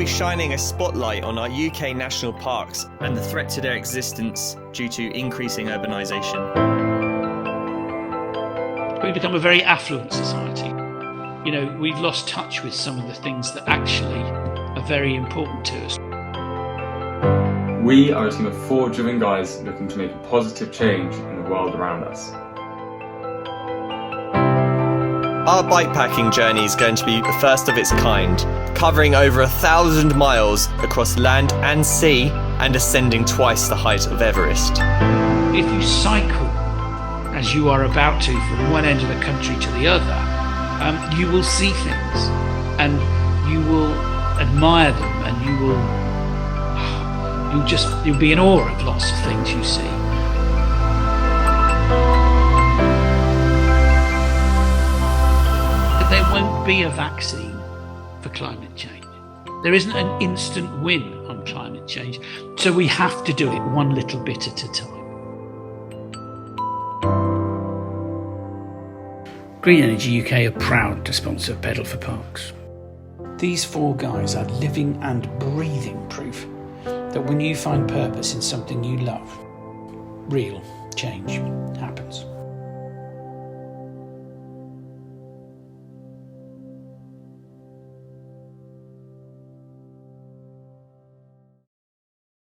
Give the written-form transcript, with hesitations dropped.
shining a spotlight on our UK national parks and the threat to their existence due to increasing urbanisation. We've become a very affluent society. You know, we've lost touch with some of the things that actually are very important to us. We are a team of 4 driven guys looking to make a positive change in the world around us. Our bikepacking journey is going to be the first of its kind, covering over 1,000 miles across land and sea and ascending twice the height of Everest. If you cycle, as you are about to, from one end of the country to the other, you will see things and you will admire them, and you'll be in awe of lots of things you see. There won't be a vaccine for climate change. There isn't an instant win on climate change, so we have to do it one little bit at a time. Green Energy UK are proud to sponsor Pedal4Parks. These 4 guys are living and breathing proof that when you find purpose in something you love, real change happens.